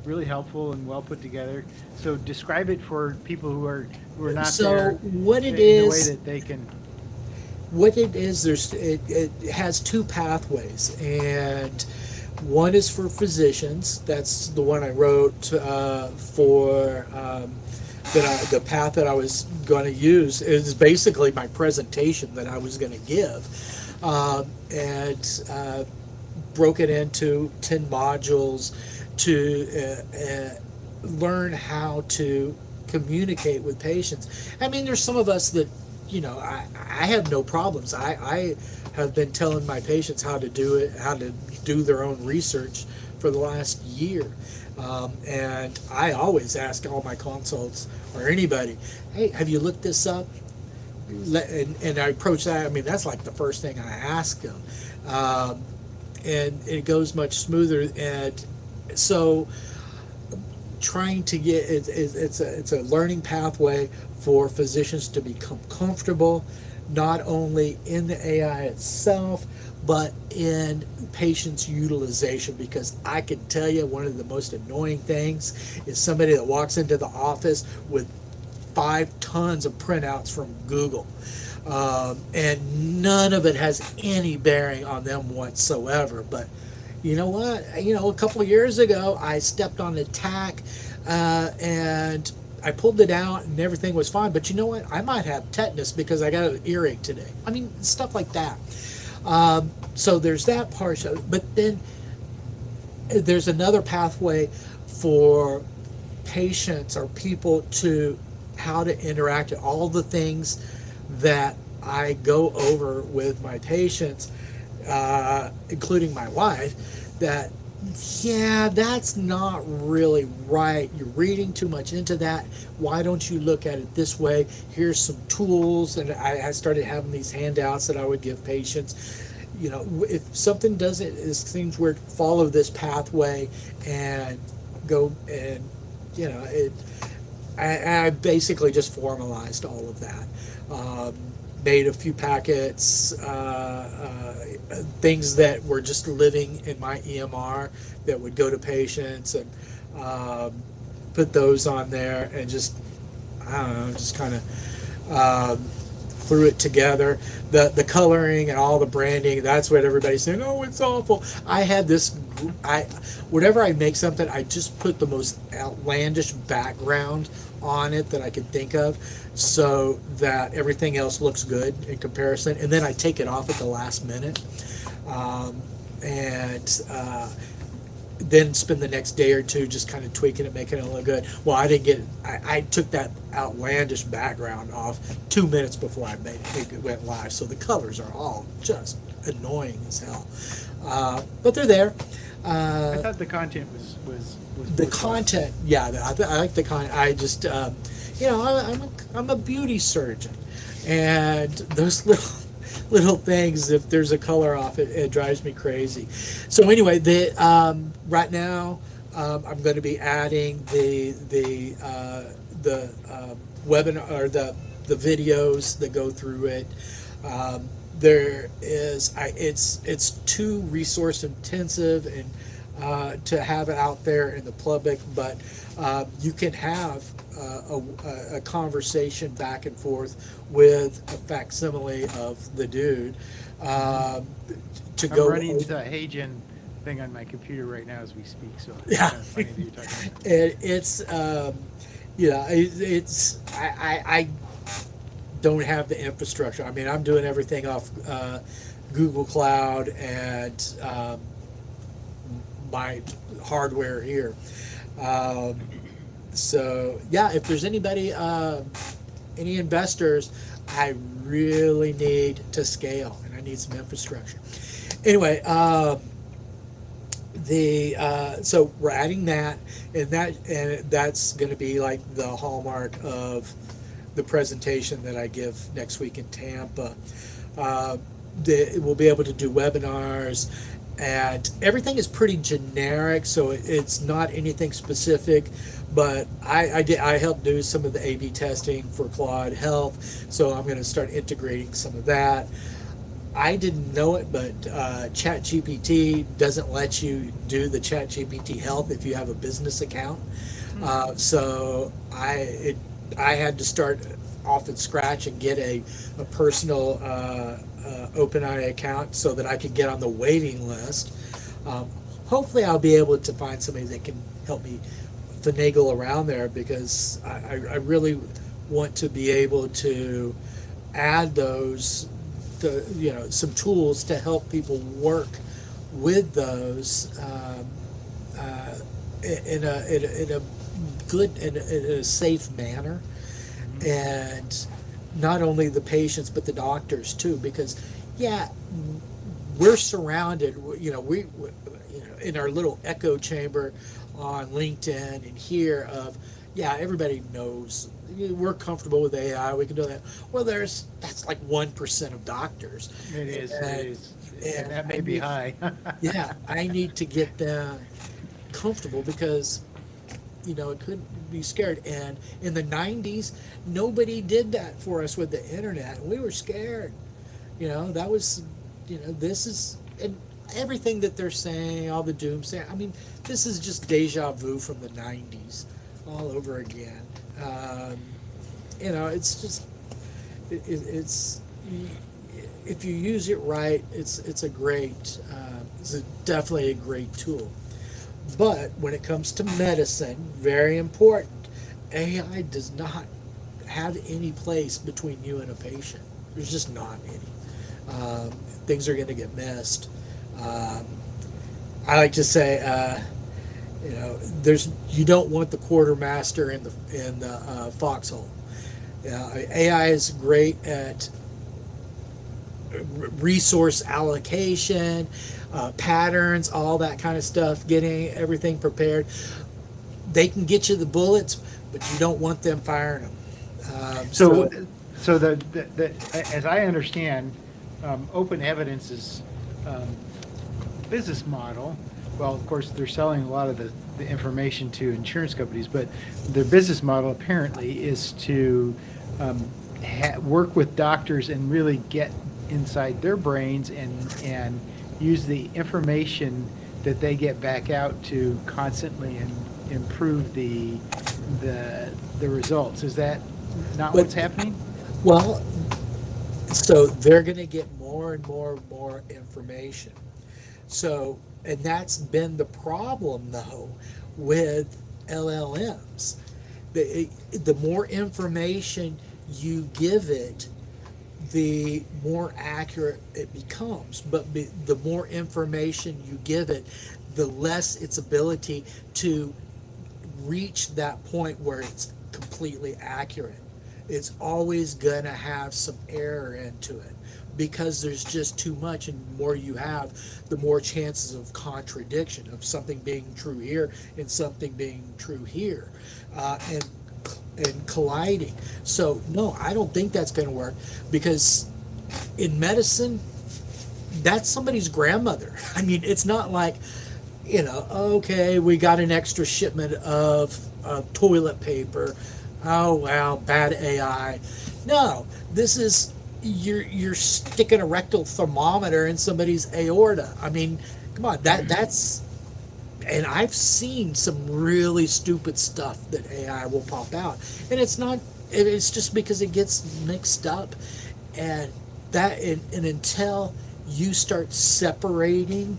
S1: really helpful and well put together. So describe it for people who are not there.
S2: So what it
S1: in
S2: is,
S1: the way that they can.
S2: what it is, it has two pathways, and one is for physicians. That's the one I wrote for. The path that I was going to use is basically my presentation that I was going to give, and broke it into 10 modules to learn how to communicate with patients. I mean, there's some of us that, I have no problems. I have been telling my patients how to do it, how to do their own research for the last year. And I always ask all my consults or anybody, hey, have you looked this up? And I approach that. I mean, that's like the first thing I ask them. And it goes much smoother. And so trying to get, it's a learning pathway for physicians to become comfortable, not only in the AI itself, but in patients' utilization, because I can tell you one of the most annoying things is somebody that walks into the office with 5 tons of printouts from Google, and none of it has any bearing on them whatsoever. But you know what? A couple of years ago, I stepped on a tack, and I pulled it out and everything was fine. But you know what? I might have tetanus because I got an earache today. I mean, stuff like that. So there's that part of it, but then there's another pathway for patients or people to how to interact, all the things that I go over with my patients, including my wife, that that's not really right. You're reading too much into that. Why don't you look at it this way? Here's some tools. And I started having these handouts that I would give patients. If something doesn't, it seems weird, follow this pathway and go and, I basically just formalized all of that. Made a few packets, things that were just living in my EMR that would go to patients, and put those on there, and just, I don't know, just kind of threw it together. The coloring and all the branding, that's what everybody's saying, oh, it's awful. I had this, whenever I make something, I just put the most outlandish background on it that I could think of, so that everything else looks good in comparison, and then I take it off at the last minute, and then spend the next day or two just kind of tweaking it, making it look good. Well, I didn't get it. I took that outlandish background off 2 minutes before I made it. It went live, so the colors are all just annoying as hell, but they're there.
S1: I thought the content was
S2: the content. Yeah, I like the content. I just, I'm a beauty surgeon, and those little things, if there's a color off, it drives me crazy. So anyway, right now, I'm going to be adding the webinar, or the videos that go through it. There is, it's too resource intensive and to have it out there in the public, but you can have a conversation back and forth with a facsimile of the dude. I'm
S1: running into the Hagen thing on my computer right now as we speak, so it's kind of funny that you're talking about it. I don't have the infrastructure. I mean, I'm doing everything off Google Cloud and
S2: my hardware here. So yeah, if there's anybody, any investors, I really need to scale and I need some infrastructure. Anyway, so we're adding that, and that's going to be like the hallmark of the presentation that I give next week in Tampa. We'll be able to do webinars, and everything is pretty generic, so it's not anything specific. But I helped do some of the A/B testing for Claude Health, so I'm going to start integrating some of that. I didn't know it, but ChatGPT doesn't let you do the ChatGPT Health if you have a business account. So I had to start off at scratch and get a personal OpenAI account so that I could get on the waiting list. Hopefully I'll be able to find somebody that can help me finagle around there, because I really want to be able to add those, some tools to help people work with those in a good and in a safe manner, and not only the patients but the doctors too, because we're surrounded, we in our little echo chamber on LinkedIn and here of everybody knows we're comfortable with AI, we can do that. Well, that's like 1% of doctors.
S1: It is. And that may be high.
S2: I need to get them comfortable, because it could be scared. And in the 90s, nobody did that for us with the internet. We were scared. That was, this is, and everything that they're saying, all the doomsday, I mean, this is just deja vu from the 90s all over again. It's just, it's if you use it right, it's definitely a great tool. But when it comes to medicine, very important, AI does not have any place between you and a patient. There's just not any. Things are going to get missed. I like to say, you don't want the quartermaster in the foxhole. AI is great at resource allocation, patterns, all that kind of stuff, getting everything prepared. They can get you the bullets, but you don't want them firing them.
S1: So as I understand, Open Evidence's business model, well, of course, they're selling a lot of the information to insurance companies, but their business model apparently is to work with doctors and really get inside their brains and use the information that they get back out to constantly and improve the results. Is that not what's happening?
S2: Well, so they're going to get more and more information. So, and that's been the problem though with LLMs. The more information you give it, the more accurate it becomes. But the more information you give it, the less its ability to reach that point where it's completely accurate. It's always going to have some error into it, because there's just too much, and the more you have, the more chances of contradiction, of something being true here and something being true here, and colliding. So no, I don't think that's going to work, because in medicine, that's somebody's grandmother. I mean, it's not like, okay, we got an extra shipment of toilet paper. Oh, wow, bad AI. No, this is, you're sticking a rectal thermometer in somebody's aorta. I mean, come on, that's, and I've seen some really stupid stuff that AI will pop out. And it's just because it gets mixed up. And until you start separating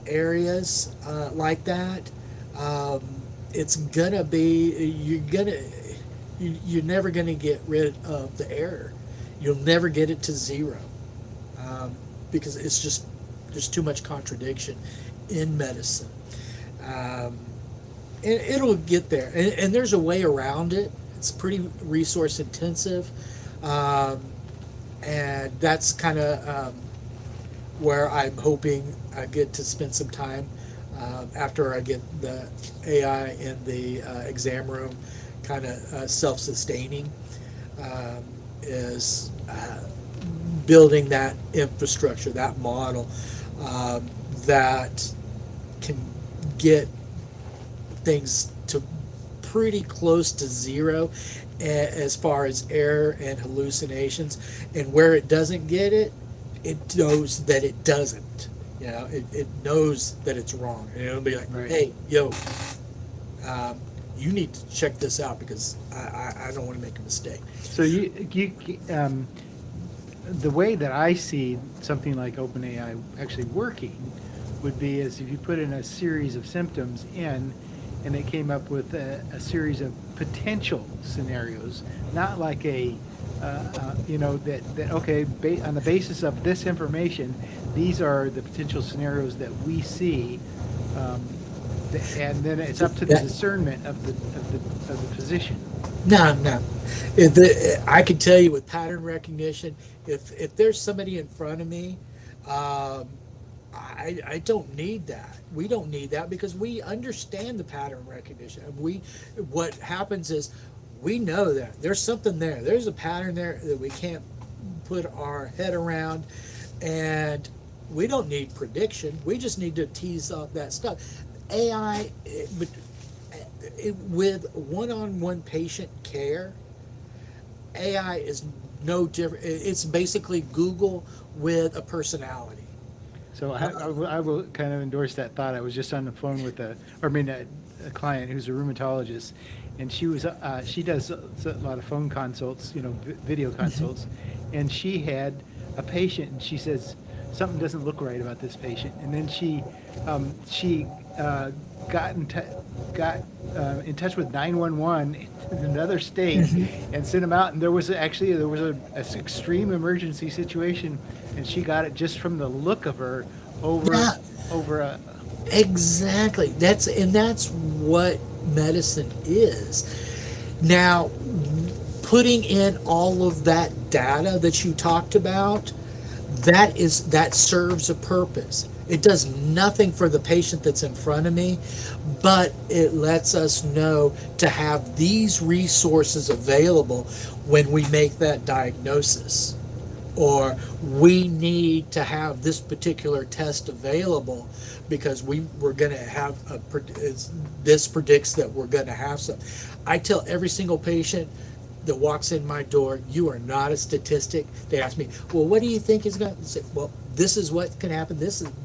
S2: areas like that, it's gonna be, you're never gonna get rid of the error. You'll never get it to zero, because it's just, there's too much contradiction in medicine. And it'll get there, and there's a way around it. It's pretty resource intensive, and that's kind of where I'm hoping I get to spend some time after I get the AI in the exam room kind of self-sustaining, is building that infrastructure, that model that can get things to pretty close to zero as far as error and hallucinations. And where it doesn't get it, it knows that it doesn't. You know, it knows that it's wrong. And it'll be like,
S1: Right.
S2: hey, yo, you need to check this out because I don't want to make a mistake.
S1: So the way that I see something like OpenAI actually working would be as if you put in a series of symptoms in, and it came up with a series of potential scenarios, not like a, on the basis of this information, these are the potential scenarios that we see, and then it's up to the discernment of the physician.
S2: No. I can tell you with pattern recognition, if there's somebody in front of me, I don't need that. We don't need that because we understand the pattern recognition. What happens is we know that there's something there. There's a pattern there that we can't put our head around, and we don't need prediction. We just need to tease out that stuff. AI, with one-on-one patient care, AI is no different. It's basically Google with a personality.
S1: So I will kind of endorse that thought. I was just on the phone with a client who's a rheumatologist, and she does a lot of phone consults, video consults, and she had a patient, and she says something doesn't look right about this patient, and then she got in touch with 911 in another state and sent them out, and there was an extreme emergency situation, and she got it just from the look of her over a.
S2: Exactly. That's what medicine is. Now, putting in all of that data that you talked about, that serves a purpose. It does nothing for the patient that's in front of me, but it lets us know to have these resources available when we make that diagnosis, or we need to have this particular test available because we're going to have this predicts that we're going to have some. I tell every single patient that walks in my door, you are not a statistic. They ask me, well, what do you think is going to say? Well, this is what can happen.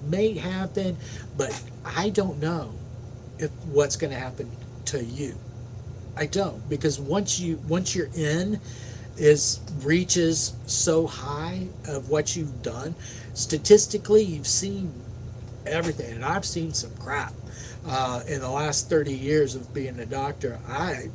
S2: May happen, but I don't know what's going to happen to you. I don't, because once you're in, reaches so high of what you've done. Statistically, you've seen everything, and I've seen some crap. In the last 30 years of being a doctor, I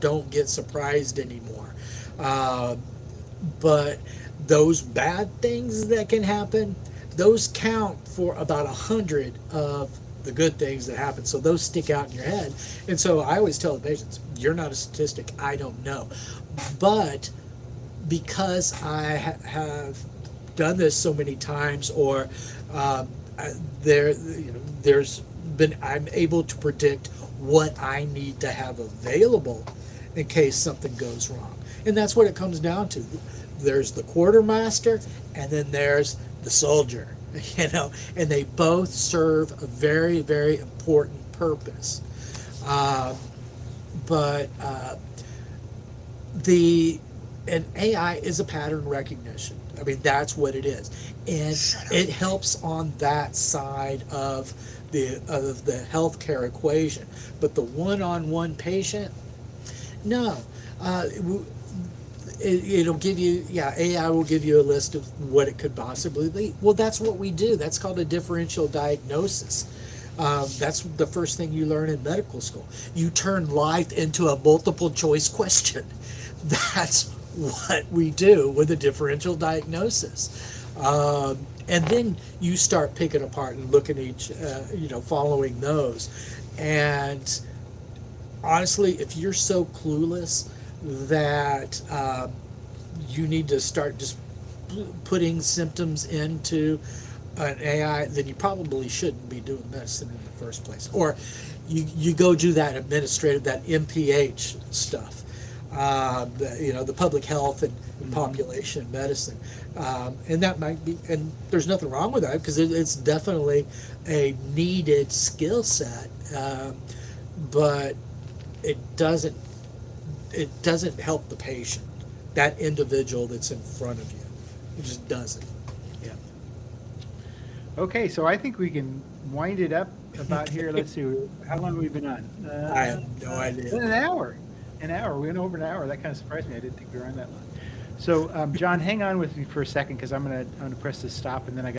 S2: don't get surprised anymore. But those bad things that can happen, those count for about 100 of the good things that happen. So those stick out in your head. And so I always tell the patients, you're not a statistic. I don't know. But because I have done this so many times, or I'm able to predict what I need to have available in case something goes wrong. And that's what it comes down to. There's the quartermaster, and then there's the soldier, and they both serve a very, very important purpose. And AI is a pattern recognition. I mean, that's what it is, and it helps on that side of the healthcare equation. But the one-on-one patient, no. It'll give you, AI will give you a list of what it could possibly be. Well, that's what we do. That's called a differential diagnosis. That's the first thing you learn in medical school. You turn life into a multiple choice question. That's what we do with a differential diagnosis. And then you start picking apart and looking at each, following those. And honestly, if you're so clueless that you need to start just putting symptoms into an AI, then you probably shouldn't be doing medicine in the first place. Or you go do that administrative, that MPH stuff, the public health and population medicine. And that might be, and there's nothing wrong with that because it's definitely a needed skill set, but it doesn't help the patient, that individual that's in front of you. It just doesn't.
S1: Yeah. Okay, so I think we can wind it up about here. Let's see, how long have we been on?
S2: I have no idea.
S1: An hour. We went over an hour. That kind of surprised me. I didn't think we were on that long. So, John, hang on with me for a second because I'm gonna press this stop, and then I got